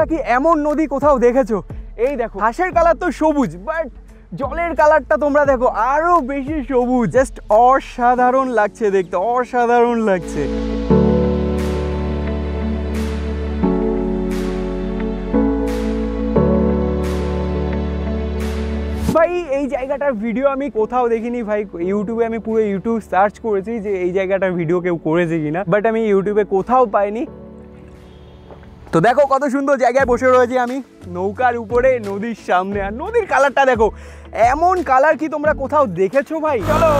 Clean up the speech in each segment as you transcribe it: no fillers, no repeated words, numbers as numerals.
তোমরা কি এমন নদী কোথাও দেখেছো? এই দেখো, ঘাসের কালার তো সবুজ, বাট জলের কালারটা তোমরা দেখো আরো বেশি সবুজ। জাস্ট অসাধারণ লাগছে দেখতে, অসাধারণ লাগছে। ভাই এই জায়গাটার ভিডিও আমি কোথাও দেখিনি ভাই। ইউটিউবে আমি পুরো ইউটিউব সার্চ করেছি যে এই জায়গাটার ভিডিও কেউ করেছে কিনা, বাট আমি ইউটিউবে কোথাও পাইনি। তো দেখো কত সুন্দর জায়গায় বসে রয়েছি আমি, নৌকার উপরে নদীর সামনে। আর নদীর কালারটা দেখো, এমন কালার কি তোমরা কোথাও দেখেছো ভাই? চলো।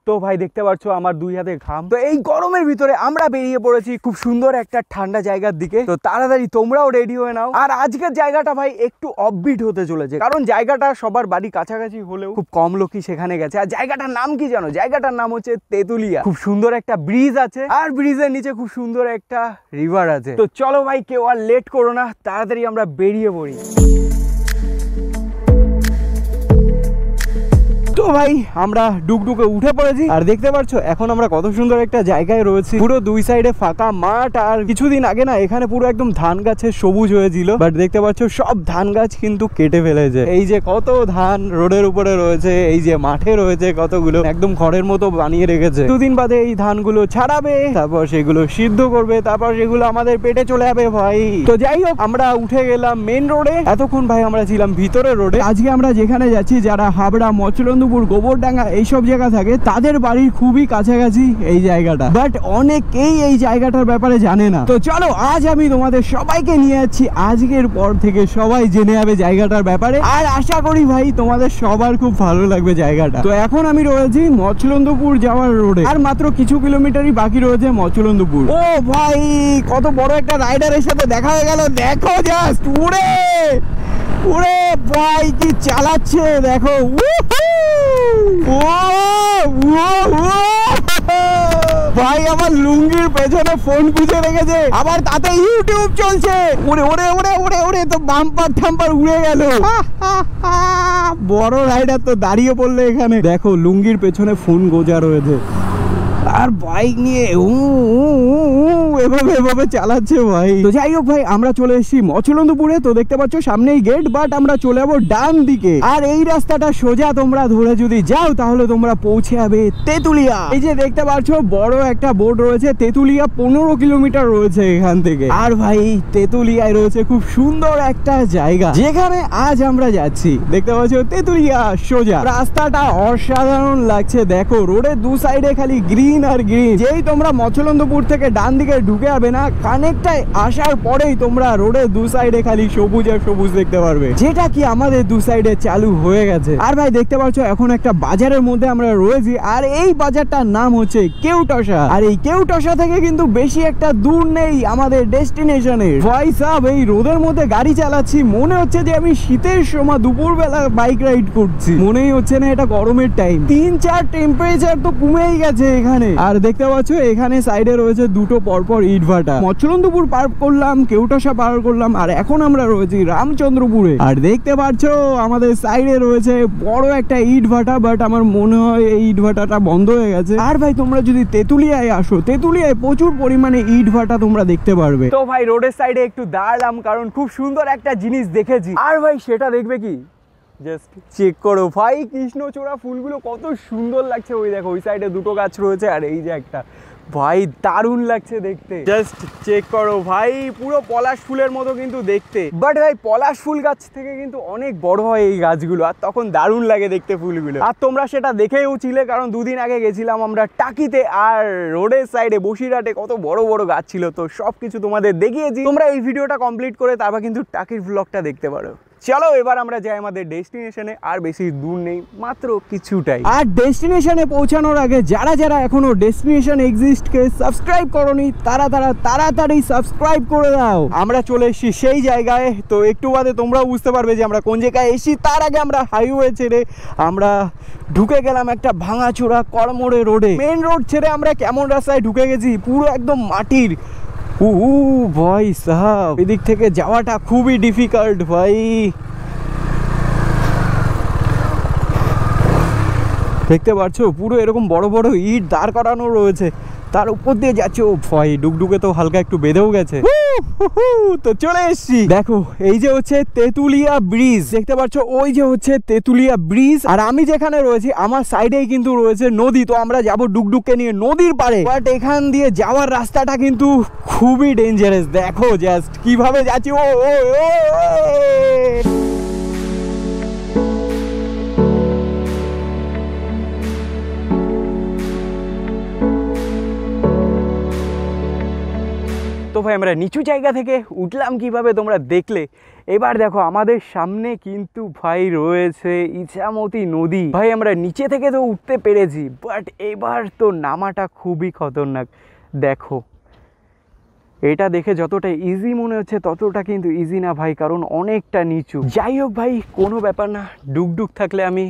তো ভাই দেখতে পাচ্ছ আমার দুই হাতে ঘাম। তো এই গরমের ভিতরে আমরা বেরিয়ে পড়েছি খুব সুন্দর একটা ঠান্ডা জায়গার দিকে। তো তাড়াতাড়ি তোমরাও রেডি হয়ে নাও। আর আজকের জায়গাটা ভাই একটু অফবিট হতে চলেছে, কারণ জায়গাটা সবার বাড়ি কাছাকাছি হলেও খুব কম লোকই সেখানে গেছে। আর জায়গাটার নাম কি জানো? জায়গাটার নাম হচ্ছে তেতুলিয়া। খুব সুন্দর একটা ব্রিজ আছে, আর ব্রিজের নিচে খুব সুন্দর একটা রিভার আছে। তো চলো ভাই, কেউ আর লেট করো না, তাড়াতাড়ি আমরা বেরিয়ে পড়ি। তো ভাই আমরা ডুকডুকে উঠে পড়েছি, আর দেখতে পাচ্ছ এখন আমরা কত সুন্দর একটা জায়গায় রয়েছি। পুরো দুই সাইডে ফাঁকা মাঠ। আর কিছুদিন আগে না এখানে পুরো একদম ধান গাছের সবুজ হয়েছিল, বাট দেখতে পাচ্ছ সব ধান গাছ কিন্তু কেটে ফেলেছে। এই যে কত ধান রোডের উপরে রয়েছে, এই যে মাঠে রয়েছে কতগুলো, একদম খড়ের মতো বানিয়ে রেখেছে। দুদিন বাদে এই ধানগুলো ছাড়াবে, তারপর সেগুলো সিদ্ধ করবে, তারপর সেগুলো আমাদের পেটে চলে যাবে ভাই। তো যাই হোক, আমরা উঠে গেলাম মেন রোডে। এতক্ষণ ভাই আমরা ছিলাম ভিতরের রোডে। আজকে আমরা যেখানে যাচ্ছি, যারা হাবড়া, মচলন্দপুর, গোবরডাঙ্গা এইসব জায়গা থাকে, তাদের বাড়ির খুবই কাছাকাছি এই জায়গাটা, বাট অনেকেই এই জায়গাটার ব্যাপারে জানে না। তো চলো, আজ আমি তোমাদের সবাইকে নিয়ে যাচ্ছি। আজকের পর থেকে সবাই জেনে যাবে জায়গাটার ব্যাপারে, আর আশা করি ভাই তোমাদের সবার খুব ভালো লাগবে জায়গাটা। তো এখন আমি রয়েছি মচলন্দপুর যাওয়ার রোডে, আর মাত্র কিছু কিলোমিটারই বাকি রয়েছে মচলন্দপুর। ও ভাই, কত বড় একটা রাইডারের সাথে দেখা হয়ে গেল। দেখো জাস্ট উড়ে উড়ে ভাই কি চালাচ্ছে দেখো। ভাই আমার লুঙ্গির পেছনে ফোন গুঁজে রেখেছে, আবার তাতে ইউটিউব চলছে। ওরে ওরে ওরে ওরে ওরে, তো বাম্পার ঠাম্পার উড়ে গেল। বড় রাইডার তো দাঁড়িয়ে পড়লে এখানে। দেখো লুঙ্গির পেছনে ফোন গোজা রয়েছে, আর বাইক নিয়ে এভাবে এভাবে চালাচ্ছে ভাই। তো যাই হোক ভাই, আমরা চলে এসেছি মচলন্দপুরে। তো দেখতে পাচ্ছ সামনেই গেট, বাট আমরা চলে যাবো ডান দিকে। আর এই রাস্তাটা সোজা তোমরা ধরে যদি যাও, তাহলে তোমরা পৌঁছে যাবে তেতুলিয়া। এই যে দেখতে পাচ্ছ বড় একটা বোর্ড রয়েছে, তেতুলিয়া 15 কিলোমিটার রয়েছে এখান থেকে। আর ভাই তেতুলিয়ায় রয়েছে খুব সুন্দর একটা জায়গা, যেখানে আজ আমরা যাচ্ছি। দেখতে পাচ্ছ তেতুলিয়া সোজা। রাস্তাটা অসাধারণ লাগছে দেখো, রোডের দু সাইডে খালি গ্রিন আর গ্রিন। যেই তোমরা মচলন্দপুর থেকে ডান দিকে ঢুকে যাবে না, কানেক্টায় আসার পরেই তোমরা রোডের দু সাইডে খালি সবুজ আর সবুজ দেখতে পারবে, যেটা কি আমাদের দু সাইডে চালু হয়ে গেছে। আর ভাই দেখতে পাচ্ছ এখন একটা বাজারের মধ্যে আমরা রয়েছি, আর এই বাজারটার নাম হচ্ছে কেউটসা। আর এই কেউটসা থেকে কিন্তু বেশি একটা দূর নেই আমাদের ডেস্টিনেশনের। ভাই সাহেব, এই রোদের মধ্যে গাড়ি চালাচ্ছি, মনে হচ্ছে যে আমি শীতের সময় দুপুরবেলা বাইক রাইড করছি। মনেই হচ্ছে না এটা গরমের টাইম। 3-4 টেম্পারেচার তো কমেই গেছে এখানে। আর দেখতে পাচ্ছ এখানে সাইডে রয়েছে দুটো পরপর ইট ভাটা। মচলন্দপুর পার করলাম, কেউটসা পার করলাম, আর এখন আমরা রয়েছি রামচন্দ্রপুরে। আর দেখতে পাচ্ছ আমাদের সাইডে রয়েছে বড় একটা ইট ভাটা, বাট আমার মনে হয় এই ইট ভাটাটা বন্ধ হয়ে গেছে। আর ভাই তোমরা যদি তেতুলিয়ায় আসো, তেতুলিয়ায় প্রচুর পরিমাণে ইট ভাটা তোমরা দেখতে পারবে। তো ভাই রোডের সাইডে একটু দাঁড়ালাম, কারণ খুব সুন্দর একটা জিনিস দেখেছি। আর ভাই সেটা দেখবে কি, জাস্ট চেক করো ভাই, কৃষ্ণচূড়া ফুলগুলো কত সুন্দর লাগছে। ওই দেখো ওই সাইডে দুটো গাছ রয়েছে, আর এই যে একটা, ভাই দারুণ লাগছে দেখতে। জাস্ট চেক করো ভাই, পুরো পলাশ ফুলের মতো কিন্তু দেখতে। বাট ভাই পলাশ ফুল গাছ থেকে কিন্তু অনেক বড় হয় এই গাছগুলো, আর তখন দারুণ লাগে দেখতে ফুলগুলো। আর তোমরা সেটা দেখেও ছিলে, কারণ দুদিন আগে গেছিলাম আমরা টাকিতে, আর রোডের সাইডে বসিরহাটে কত বড় বড় গাছ ছিল। তো সবকিছু তোমাদের দেখিয়েছি। তোমরা এই ভিডিওটা কমপ্লিট করে তারপর কিন্তু টাকির ব্লগটা দেখতে পারো। চলো এবার আমরা যাই আমাদের ডেস্টিনেশনে, আর বেশি দূর নেই, মাত্র কিছুটাই। আর ডেস্টিনেশনে পৌঁছানোর আগে যারা যারা এখনো ডেস্টিনেশন এক্সিস্টকে সাবস্ক্রাইব করোনি, তারা তাড়াতাড়ি সাবস্ক্রাইব করে দাও। আমরা চলে এসেছি সেই জায়গায়। তো একটু বাদে তোমরাও বুঝতে পারবে যে আমরা কোন জায়গায় এসেছি। তার আগে আমরা হাইওয়ে ছেড়ে আমরা ঢুকে গেলাম একটা ভাঙাচোরা কড়মোড়ে রোডে। মেন রোড ছেড়ে আমরা কেমন রাস্তায় ঢুকে গেছি, পুরো একদম মাটির। ভাই সাহেব, এদিক থেকে যাওয়াটা খুবই ডিফিকাল্ট ভাই। দেখতে পাচ্ছ পুরো এরকম বড় বড় ইট দাঁড় করানো রয়েছে। তার উপর দিয়ে যাচ্ছে। ও ভাই ডুগডুগে তো হালকা একটু বেঁধেও গেছে। তো চলে এসছি, দেখো এই যে হচ্ছে তেতুলিয়া ব্রিজ, দেখতে পাচ্ছ ওই যে হচ্ছে তেতুলিয়া ব্রিজ। আর আমি যেখানে রয়েছি আমার সাইডেই কিন্তু রয়েছে নদী। তো আমরা যাবো ডুগডুগকে নিয়ে নদীর পাড়ে। বাট এখান দিয়ে যাওয়ার রাস্তাটা কিন্তু খুবই ডেঞ্জারাস, দেখো জাস্ট কিভাবে যাচ্ছি। ও তো ভাই আমরা নিচু জায়গা থেকে উঠলাম কিভাবে তোমরা দেখলে। এবার দেখো আমাদের সামনে কিন্তু ভাই রয়েছে ইছামতি নদী। ভাই আমরা নিচে থেকে তো উঠতে পেরেছি, বাট এবার তো নামাটা খুবই খতরনাক। দেখো এটা দেখে যতটা ইজি মনে হচ্ছে ততটা কিন্তু ইজি না ভাই, কারণ অনেকটা নিচু। যাই হোক ভাই কোনো ব্যাপার না, ডুগডুগ থাকলে আমি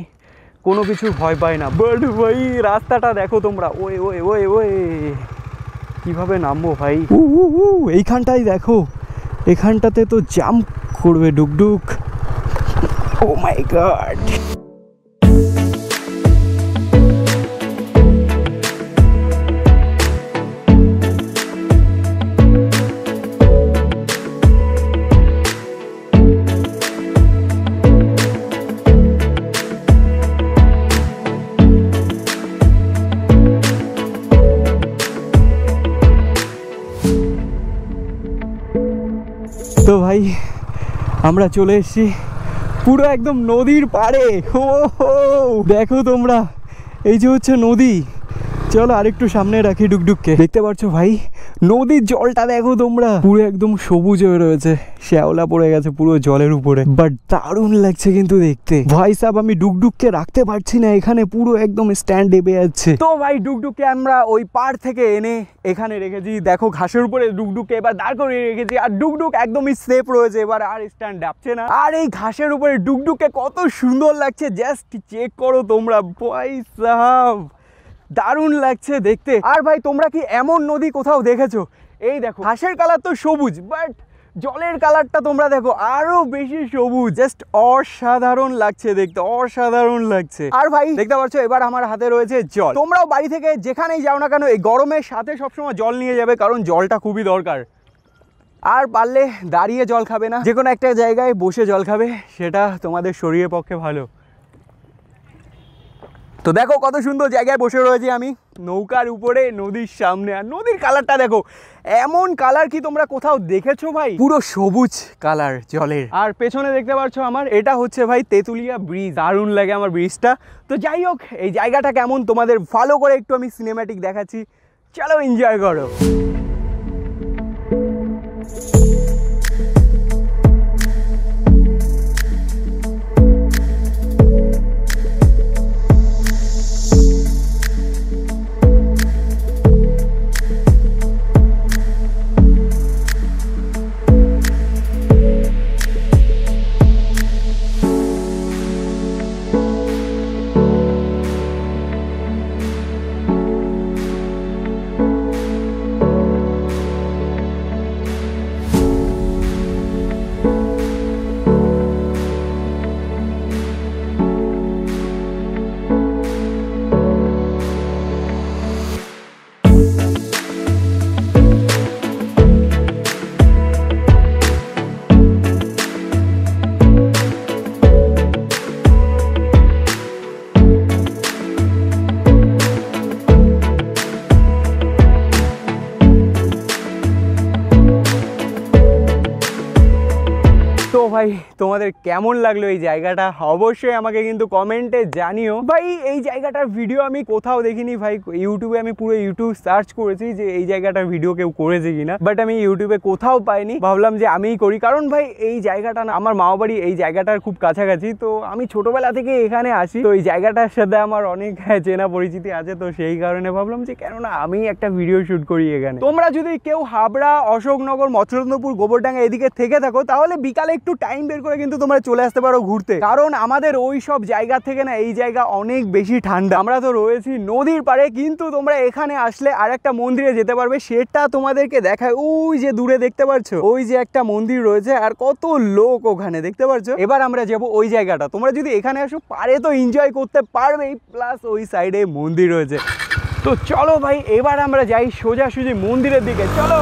কোনো কিছু ভয় পাই না। বাট ভাই রাস্তাটা দেখো তোমরা, ওয়ে ওয়ে ওয়ে ওয়ে কিভাবে নামবো ভাই। এইখানটাই দেখো, এখানটাতে তো জাম্প করবে ডুগডুগ। ও মাই গড। তো ভাই আমরা চলে এসেছি পুরো একদম নদীর পাড়ে। ও দেখো তোমরা এই যে হচ্ছে নদী। চলো আরেকটু সামনে রাখি ডুগডুগকে। দেখতে পাচ্ছ ভাই নদীর জলটা দেখো তোমরা, পুরো একদম সবুজ হয়ে রয়েছে, শ্যাওলা পড়ে গেছে পুরো জলের উপরে। বাট দারুণ লাগছে কিন্তু দেখতে। ভাই সাহেব আমি ডুগডুগকে রাখতে পারছি না এখানে, পুরো একদম স্ট্যান্ড ডেবে যাচ্ছে। তো ভাই ডুগডুগকে আমরা ওই পাড় থেকে এনে এখানে রেখেছি। দেখো ঘাসের উপরে ডুগডুগকে এবার দাঁড় করিয়ে রেখেছি, আর ডুগডুগ একদমই সেফ রয়েছে, এবার আর স্ট্যান্ড ডাবছে না। আর এই ঘাসের উপরে ডুগডুগকে কত সুন্দর লাগছে, জাস্ট চেক করো তোমরা। ভাই সাহেব দারুণ লাগছে দেখতে। আর ভাই তোমরা কি এমন নদী কোথাও দেখেছো? এই দেখো ঘাসের কালার তো সবুজ, বাট জলের কালারটা তোমরা দেখো আরো বেশি সবুজ, জাস্ট অসাধারণ লাগছে দেখতে, অসাধারণ লাগছে। আর ভাই দেখতে পাচ্ছ এবার আমার হাতে রয়েছে জল। তোমরাও বাড়ি থেকে যেখানেই যাও না কেন এই গরমের সাথে সবসময় জল নিয়ে যাবে, কারণ জলটা খুবই দরকার। আর পারলে দাঁড়িয়ে জল খাবে না, যে কোনো একটা জায়গায় বসে জল খাবে, সেটা তোমাদের শরীরের পক্ষে ভালো। তো দেখো কত সুন্দর জায়গায় বসে রয়েছি আমি, নৌকার উপরে নদীর সামনে। আর নদীর কালারটা দেখো, এমন কালার কি তোমরা কোথাও দেখেছো ভাই? পুরো সবুজ কালার জলের। আর পেছনে দেখতে পাচ্ছ আমার, এটা হচ্ছে ভাই তেতুলিয়া ব্রিজ। দারুণ লাগে আমার ব্রিজটা। তো যাই হোক এই জায়গাটা কেমন তোমাদের ভালো করে একটু আমি সিনেম্যাটিক দেখাচ্ছি, চলো এনজয় করো। ভাই তোমাদের কেমন লাগলো এই জায়গাটা অবশ্যই আমাকে কিন্তু কমেন্টে জানিও। ভাই এই জায়গাটার ভিডিও আমি কোথাও দেখিনি ভাই, ইউটিউবে আমি পুরো ইউটিউব সার্চ করেছি যে এই জায়গাটার ভিডিও কেউ করেছে কিনা, বাট আমি ইউটিউবে কোথাও পাইনি। ভাবলাম যে আমিই করি, কারণ ভাই এই জায়গাটা না, আমার মামা বাড়ি এই জায়গাটার খুব কাছাকাছি। তো আমি ছোটবেলা থেকে এখানে আসি, তো এই জায়গাটার সাথে আমার অনেক চেনা পরিচিতি আছে। তো সেই কারণে ভাবলাম যে কেননা আমি একটা ভিডিও শুট করি এখানে। তোমরা যদি কেউ হাবড়া, অশোকনগর, মৎস্যরত্নপুর, গোবরডাঙ্গা এদিকে থেকে থাকো, তাহলে বিকালে একটু টাইম বের করে কিন্তু তোমরা চলে আসতে পারো ঘুরতে, কারণ আমাদের ওই সব জায়গা থেকে না এই জায়গা অনেক বেশি ঠান্ডা। আমরা তো রয়েছি নদীর পাড়ে, কিন্তু তোমরা এখানে আসলে আর একটা মন্দিরে যেতে পারবে, সেটা তোমাদেরকে দেখায়। ওই যে দূরে দেখতে পাচ্ছ, ওই যে একটা মন্দির রয়েছে, আর কত লোক ওখানে দেখতে পাচ্ছ। এবার আমরা যাবো ওই জায়গাটা। তোমরা যদি এখানে আসো পারে তো এনজয় করতে পারবেই, প্লাস ওই সাইডে মন্দির রয়েছে। তো চলো ভাই এবার আমরা যাই সোজাসুজি মন্দিরের দিকে, চলো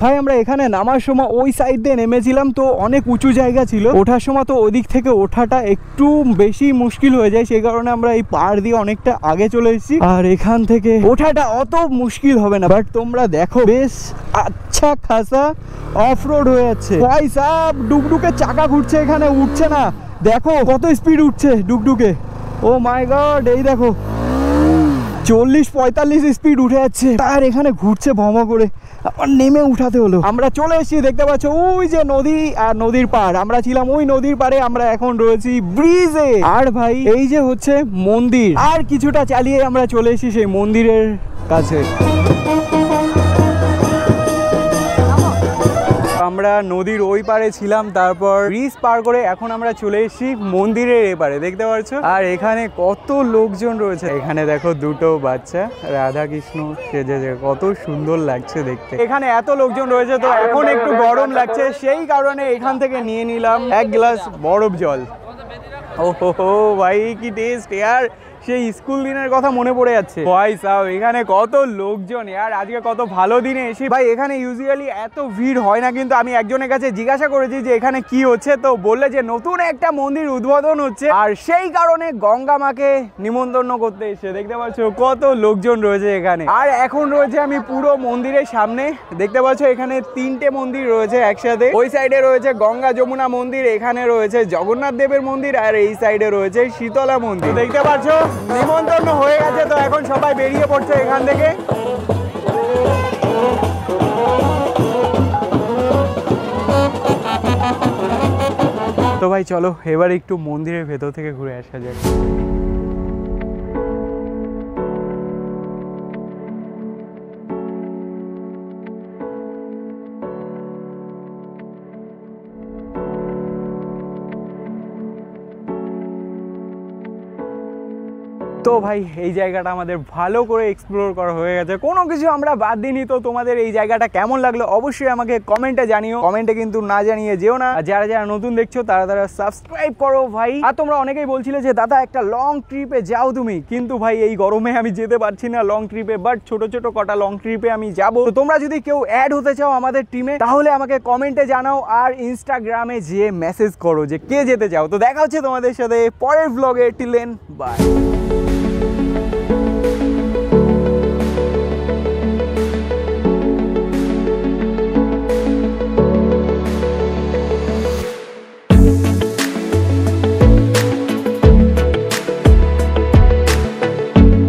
ভাই। আমরা এখানে নামার সময় ওই সাইড দিয়ে নেমেছিলাম, তো অনেক উঁচু জায়গা ছিল, ওঠার সময় তো ওদিক থেকে ওঠাটা একটু বেশি মুশকিল হয়ে যায়, সেই কারণে আমরা এই পাহাড় দিয়ে অনেকটা আগে চলে এসেছি। আর এখান থেকে ওঠাটা অত মুশকিল হবে না, বাট তোমরা দেখো বেশ আচ্ছা খাসা অফ রোড হয়ে যাচ্ছে ভাই সাব। ডুগডুকে চাকা ঘুরছে, এখানে উঠছে না, দেখো কত স্পিড উঠছে ডুগডুকে। ও মাই গড, এই দেখো 40-45 স্পিড উঠে যাচ্ছে, আর এখানে ঘুরছে ভমা করে, আবার নেমে উঠাতে হলো। আমরা চলে এসেছি, দেখতে পাচ্ছ ওই যে নদী আর নদীর পাড়, আমরা ছিলাম ওই নদীর পাড়ে, আমরা এখন রয়েছি ব্রিজে। আর ভাই এই যে হচ্ছে মন্দির, আর কিছুটা চালিয়ে আমরা চলে এসেছি সেই মন্দিরের কাছে। আমরা নদীর ওই পারে ছিলাম, তারপর ব্রিজ পার করে এখন আমরা চলে এসেছি মন্দিরের এপারে, দেখতে পাচ্ছ। আর এখানে কত লোকজন রয়েছে, এখানে দেখো দুটো বাচ্চা রাধা কৃষ্ণ সেজেছে, কত সুন্দর লাগছে দেখতে। এখানে এত লোকজন রয়েছে, তো এখন একটু গরম লাগছে, সেই কারণে এখান থেকে নিয়ে নিলাম এক গ্লাস বরফ জল। ও হো ভাই কি টেস্ট ইয়ার, সেই স্কুল দিনের কথা মনে পড়ে যাচ্ছে ভাই সাহেব। এখানে কত লোকজন ইয়ার, আজকে কত ভালো দিনে এসে ভাই। এখানে ইউজুয়ালি এত ভিড় হয় না, কিন্তু আমি একজনের কাছে জিজ্ঞাসা করেছি যে এখানে কি হচ্ছে, তো বললে যে নতুন একটা মন্দির উদ্বোধন হচ্ছে, আর সেই কারণে গঙ্গা মাকে নিমন্ত্রণ করতে এসে, দেখতে পাচ্ছ কত লোকজন রয়েছে এখানে। আর এখন রয়েছে আমি পুরো মন্দিরের সামনে, দেখতে পাচ্ছ এখানে 3টে মন্দির রয়েছে একসাথে। ওই সাইডে রয়েছে গঙ্গা যমুনা মন্দির, এখানে রয়েছে জগন্নাথ দেবের মন্দির, আর এই সাইডে রয়েছে শীতলা মন্দির, দেখতে পাচ্ছ। নিমন্ত্রণ হয়ে গেছে, তো এখন সবাই বেরিয়ে পড়ছে এখান থেকে। তো ভাই চলো এবার একটু মন্দিরের ভেতর থেকে ঘুরে আসা যাক। তো ভাই এই জায়গাটা আমাদের ভালো করে এক্সপ্লোর করা হয়ে গেছে, কোনো কিছু আমরা বাদ দিইনি। তো তোমাদের এই জায়গাটা কেমন লাগলো অবশ্যই আমাকে কমেন্টে জানিও, কমেন্টে কিন্তু না জানিয়ে যেও না। আর যারা যারা নতুন দেখছো তারা তারা সাবস্ক্রাইব করো ভাই। আর তোমরা অনেকেই বলছিলে যে দাদা একটা লং ট্রিপে যাও তুমি, কিন্তু ভাই এই গরমে আমি যেতে পারছি না লং ট্রিপে, বাট ছোট ছোট কটা লং ট্রিপে আমি যাবো। তো তোমরা যদি কেউ অ্যাড হতে চাও আমাদের টিমে, তাহলে আমাকে কমেন্টে জানাও, আর ইনস্টাগ্রামে যেয়ে মেসেজ করো যে কে যেতে চাও। তো দেখা হচ্ছে তোমাদের সাথে পরের ব্লগে, টিল দেন বাই।